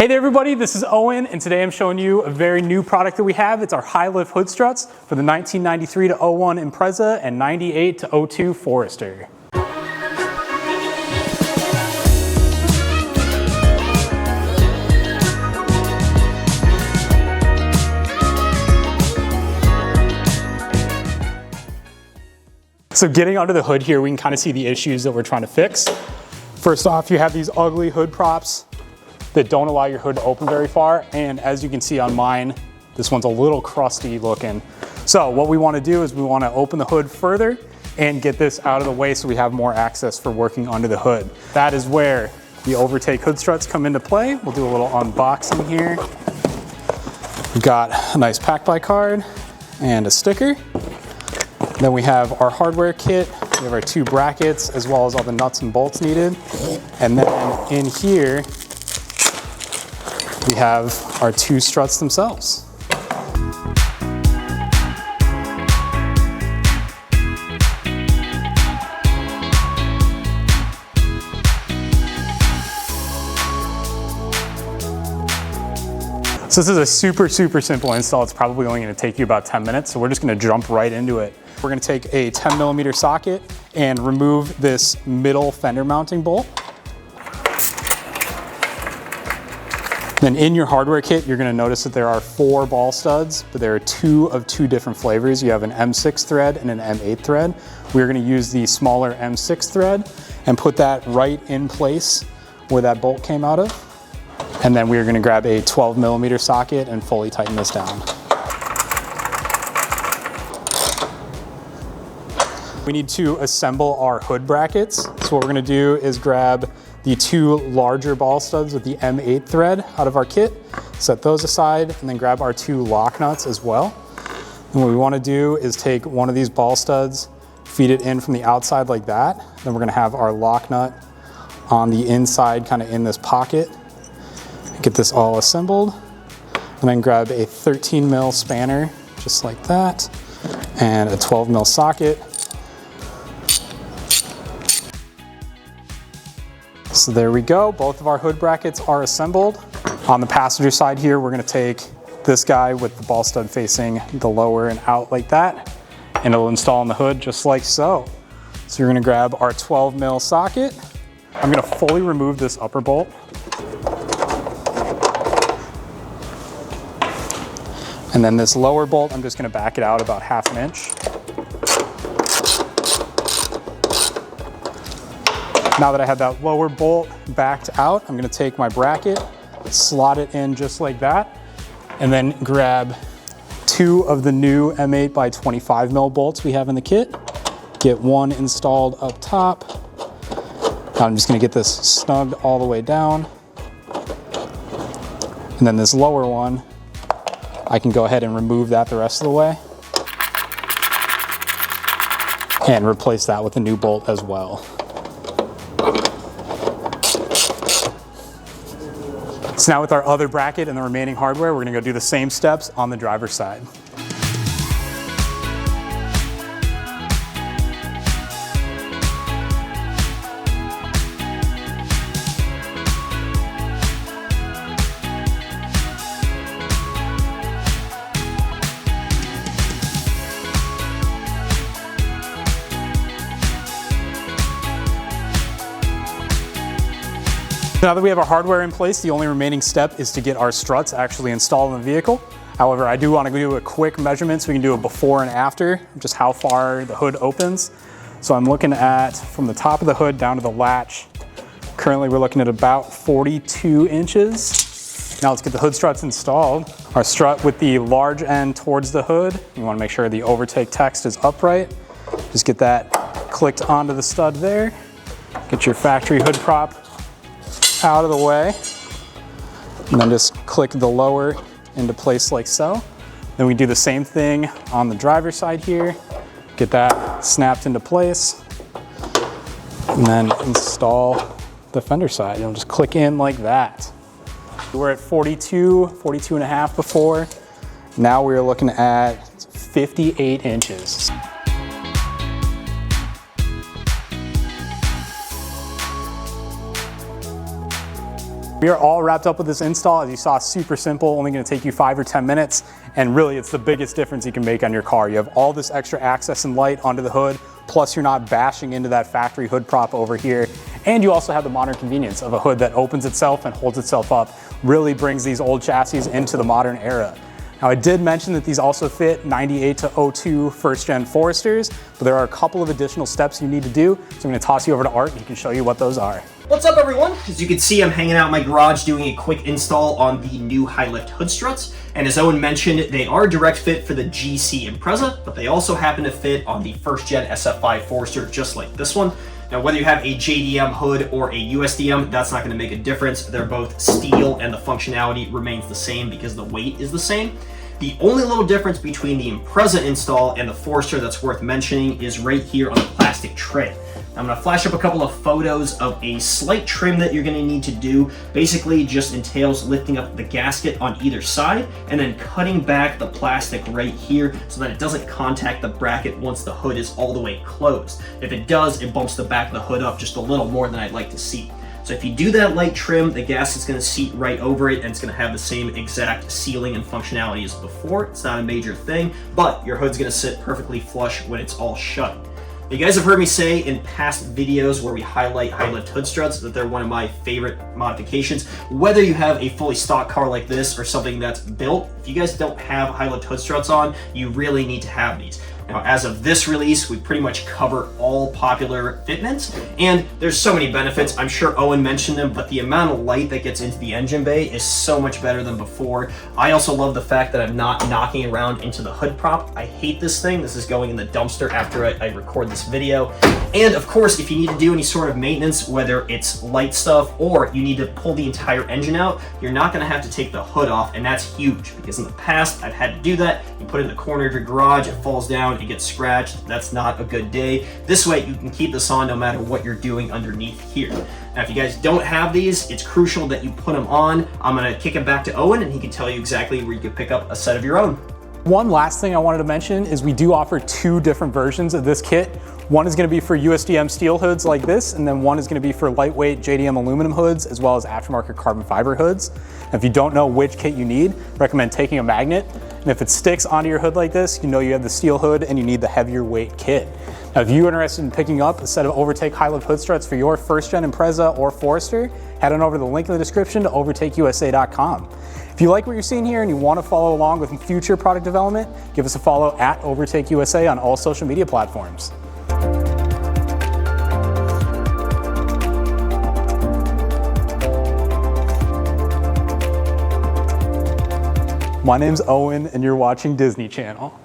Hey there everybody, this is Owen, and today I'm showing you a very new product that we have. It's our Hi-Lift Hood Struts for the 1993 to 01 Impreza and 98 to 02 Forester. So getting under the hood here, we can kind of see the issues that we're trying to fix. First off, you have these ugly hood props that don't allow your hood to open very far. And as you can see on mine, this one's a little crusty looking. So what we want to do is we want to open the hood further and get this out of the way so we have more access for working under the hood. That is where the Overtake Hood Struts come into play. We'll do a little unboxing here. We've got a nice pack-by card and a sticker. Then we have our hardware kit. We have our two brackets as well as all the nuts and bolts needed. And then in here, we have our two struts themselves. So this is a super simple install. It's probably only going to take you about 10 minutes. So we're just going to jump right into it. We're going to take a 10mm socket and remove this middle fender mounting bolt. Then in your hardware kit, you're going to notice that there are 4 ball studs, but there are 2 of 2 different flavors. You have an M6 thread and an M8 thread. We're going to use the smaller M6 thread and put that right in place where that bolt came out of. And then we're going to grab a 12mm socket and fully tighten this down. We need to assemble our hood brackets. So what we're going to do is grab the 2 larger ball studs with the M8 thread out of our kit, set those aside, and then grab our 2 lock nuts as well. And what we want to do is take one of these ball studs, feed it in from the outside like that. Then we're going to have our lock nut on the inside, kind of in this pocket. Get this all assembled, and then grab a 13mm spanner, just like that, and a 12mm socket. So there we go, both of our hood brackets are assembled. On the passenger side here, we're gonna take this guy with the ball stud facing the lower and out like that, and it'll install on the hood just like so. So you're gonna grab our 12mm socket. I'm gonna fully remove this upper bolt. And then this lower bolt, I'm just gonna back it out about 1/2 inch. Now that I have that lower bolt backed out, I'm gonna take my bracket, slot it in just like that, and then grab 2 of the new M8 by 25mm bolts we have in the kit. Get one installed up top. Now I'm just gonna get this snugged all the way down. And then this lower one, I can go ahead and remove that the rest of the way and replace that with a new bolt as well. So now with our other bracket and the remaining hardware, we're gonna go do the same steps on the driver's side. Now that we have our hardware in place, the only remaining step is to get our struts actually installed in the vehicle. However, I do want to do a quick measurement so we can do a before and after, just how far the hood opens. So I'm looking at from the top of the hood down to the latch. Currently we're looking at about 42 inches. Now let's get the hood struts installed. Our strut with the large end towards the hood. You want to make sure the Overtake text is upright. Just get that clicked onto the stud there. Get your factory hood prop out of the way, and then just click the lower into place like so. Then we do the same thing on the driver's side here, get that snapped into place, and then install the fender side. You'll just click in like that. We're at 42 and a half before. Now we're looking at 58 inches. We are all wrapped up with this install. As you saw, super simple, only gonna take you 5 or 10 minutes. And really, it's the biggest difference you can make on your car. You have all this extra access and light onto the hood, plus you're not bashing into that factory hood prop over here. And you also have the modern convenience of a hood that opens itself and holds itself up. Really brings these old chassis into the modern era. Now, I did mention that these also fit 98 to 02 first gen Foresters, but there are a couple of additional steps you need to do. So I'm gonna toss you over to Art and he can show you what those are. What's up, everyone? As you can see, I'm hanging out in my garage doing a quick install on the new Hi-Lift Hood Struts. And as Owen mentioned, they are a direct fit for the GC Impreza, but they also happen to fit on the first gen SF5 Forester, just like this one. Now, whether you have a JDM hood or a USDM, that's not going to make a difference. They're both steel and the functionality remains the same because the weight is the same. The only little difference between the Impreza install and the Forester that's worth mentioning is right here on the plastic tray. I'm going to flash up a couple of photos of a slight trim that you're going to need to do. Basically just entails lifting up the gasket on either side and then cutting back the plastic right here so that it doesn't contact the bracket once the hood is all the way closed. If it does, it bumps the back of the hood up just a little more than I'd like to see. So if you do that light trim, the gasket's going to seat right over it and it's going to have the same exact sealing and functionality as before. It's not a major thing, but your hood's going to sit perfectly flush when it's all shut. You guys have heard me say in past videos where we highlight Hi-Lift Hood Struts that they're one of my favorite modifications. Whether you have a fully stock car like this or something that's built, if you guys don't have Hi-Lift Hood Struts on, you really need to have these. Now, as of this release, we pretty much cover all popular fitments, and there's so many benefits. I'm sure Owen mentioned them, but the amount of light that gets into the engine bay is so much better than before. I also love the fact that I'm not knocking around into the hood prop. I hate this thing. This is going in the dumpster after I record this video. And of course, if you need to do any sort of maintenance, whether it's light stuff or you need to pull the entire engine out, you're not gonna have to take the hood off, and that's huge because in the past, I've had to do that. You put it in the corner of your garage, it falls down, it gets scratched. That's not a good day. This way you can keep this on no matter what you're doing underneath here. Now, if you guys don't have these, it's crucial that you put them on. I'm gonna kick it back to Owen and he can tell you exactly where you can pick up a set of your own. One last thing I wanted to mention is we do offer 2 different versions of this kit. One is going to be for USDM steel hoods like this, and then one is going to be for lightweight JDM aluminum hoods, as well as aftermarket carbon fiber hoods. And if you don't know which kit you need, recommend taking a magnet. And if it sticks onto your hood like this, you know you have the steel hood and you need the heavier weight kit. Now, if you're interested in picking up a set of Overtake Hi-Lift Hood Struts for your first gen Impreza or Forester, head on over to the link in the description to overtakeusa.com. If you like what you're seeing here and you want to follow along with future product development, give us a follow at Overtake USA on all social media platforms. My name's Owen and you're watching Disney Channel.